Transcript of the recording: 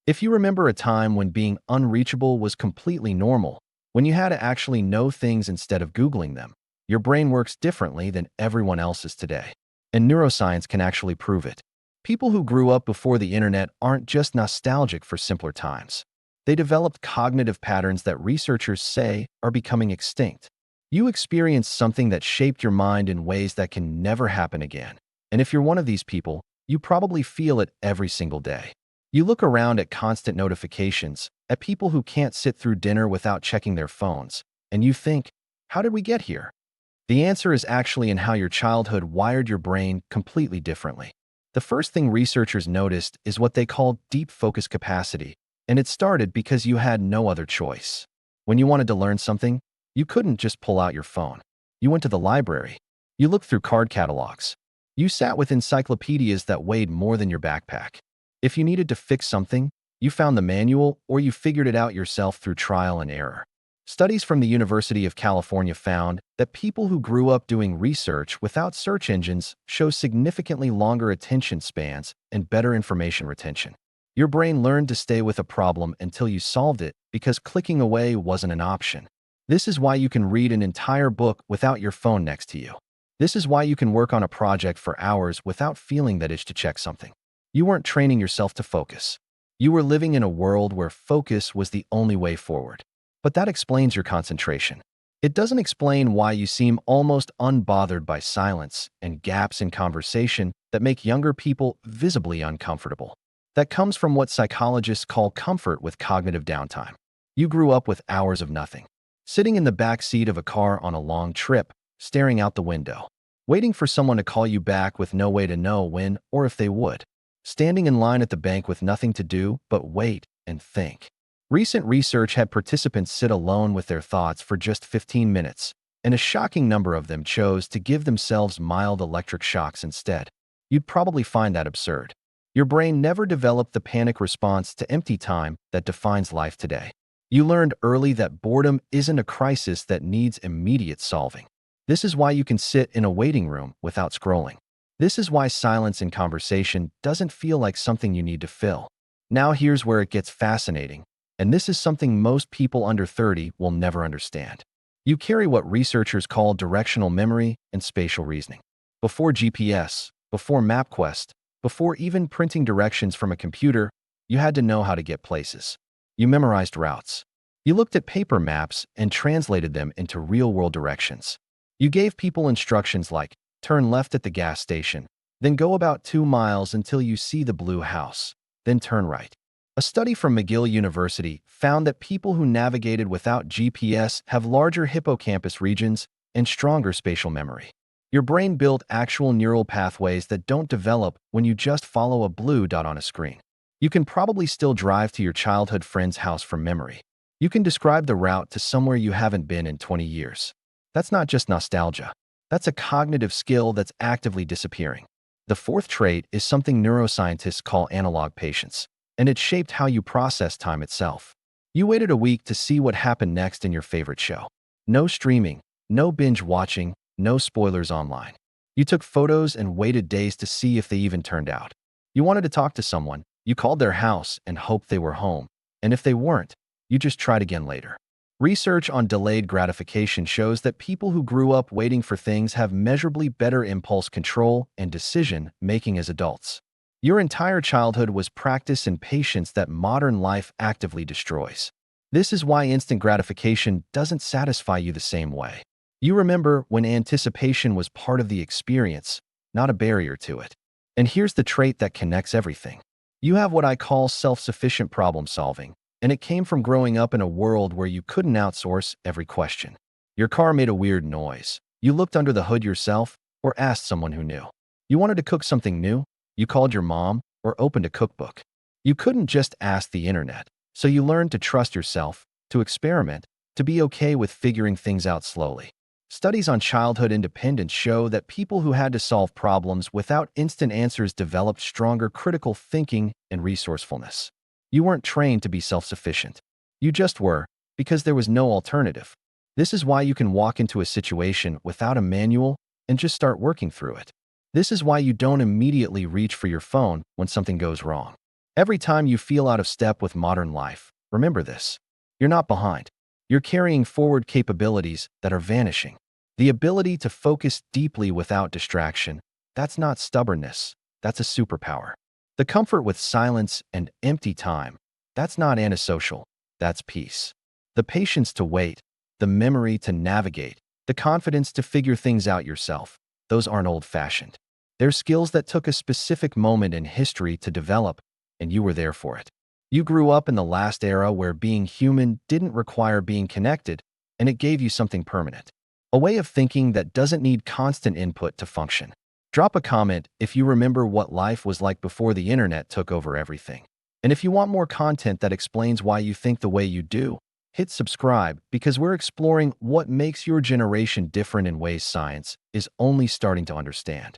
If you remember a time when being unreachable was completely normal, when you had to actually know things instead of Googling them, your brain works differently than everyone else's today. And neuroscience can actually prove it. People who grew up before the internet aren't just nostalgic for simpler times. They developed cognitive patterns that researchers say are becoming extinct. You experienced something that shaped your mind in ways that can never happen again. And if you're one of these people, you probably feel it every single day. You look around at constant notifications, at people who can't sit through dinner without checking their phones, and you think, how did we get here? The answer is actually in how your childhood wired your brain completely differently. The first thing researchers noticed is what they call deep focus capacity, and it started because you had no other choice. When you wanted to learn something, you couldn't just pull out your phone. You went to the library. You looked through card catalogs. You sat with encyclopedias that weighed more than your backpack. If you needed to fix something, you found the manual or you figured it out yourself through trial and error. Studies from the University of California found that people who grew up doing research without search engines show significantly longer attention spans and better information retention. Your brain learned to stay with a problem until you solved it because clicking away wasn't an option. This is why you can read an entire book without your phone next to you. This is why you can work on a project for hours without feeling that itch to check something. You weren't training yourself to focus. You were living in a world where focus was the only way forward. But that explains your concentration. It doesn't explain why you seem almost unbothered by silence and gaps in conversation that make younger people visibly uncomfortable. That comes from what psychologists call comfort with cognitive downtime. You grew up with hours of nothing, sitting in the back seat of a car on a long trip, staring out the window, waiting for someone to call you back with no way to know when or if they would. Standing in line at the bank with nothing to do but wait and think. Recent research had participants sit alone with their thoughts for just 15 minutes, and a shocking number of them chose to give themselves mild electric shocks instead. You'd probably find that absurd. Your brain never developed the panic response to empty time that defines life today. You learned early that boredom isn't a crisis that needs immediate solving. This is why you can sit in a waiting room without scrolling. This is why silence in conversation doesn't feel like something you need to fill. Now here's where it gets fascinating, and this is something most people under 30 will never understand. You carry what researchers call directional memory and spatial reasoning. Before GPS, before MapQuest, before even printing directions from a computer, you had to know how to get places. You memorized routes. You looked at paper maps and translated them into real-world directions. You gave people instructions like, turn left at the gas station, then go about 2 miles until you see the blue house, then turn right. A study from McGill University found that people who navigated without GPS have larger hippocampus regions and stronger spatial memory. Your brain built actual neural pathways that don't develop when you just follow a blue dot on a screen. You can probably still drive to your childhood friend's house from memory. You can describe the route to somewhere you haven't been in 20 years. That's not just nostalgia. That's a cognitive skill that's actively disappearing. The fourth trait is something neuroscientists call analog patience, and it shaped how you process time itself. You waited a week to see what happened next in your favorite show. No streaming, no binge watching, no spoilers online. You took photos and waited days to see if they even turned out. You wanted to talk to someone, you called their house and hoped they were home, and if they weren't, you just tried again later. Research on delayed gratification shows that people who grew up waiting for things have measurably better impulse control and decision-making as adults. Your entire childhood was practice in patience that modern life actively destroys. This is why instant gratification doesn't satisfy you the same way. You remember when anticipation was part of the experience, not a barrier to it. And here's the trait that connects everything. You have what I call self-sufficient problem solving, and it came from growing up in a world where you couldn't outsource every question. Your car made a weird noise. You looked under the hood yourself or asked someone who knew. You wanted to cook something new? You called your mom or opened a cookbook. You couldn't just ask the internet, so you learned to trust yourself, to experiment, to be okay with figuring things out slowly. Studies on childhood independence show that people who had to solve problems without instant answers developed stronger critical thinking and resourcefulness. You weren't trained to be self-sufficient. You just were, because there was no alternative. This is why you can walk into a situation without a manual and just start working through it. This is why you don't immediately reach for your phone when something goes wrong. Every time you feel out of step with modern life, remember this. You're not behind. You're carrying forward capabilities that are vanishing. The ability to focus deeply without distraction, that's not stubbornness, that's a superpower. The comfort with silence and empty time, that's not antisocial, that's peace. The patience to wait, the memory to navigate, the confidence to figure things out yourself, those aren't old-fashioned. They're skills that took a specific moment in history to develop, and you were there for it. You grew up in the last era where being human didn't require being connected, and it gave you something permanent. A way of thinking that doesn't need constant input to function. Drop a comment if you remember what life was like before the internet took over everything. And if you want more content that explains why you think the way you do, hit subscribe because we're exploring what makes your generation different in ways science is only starting to understand.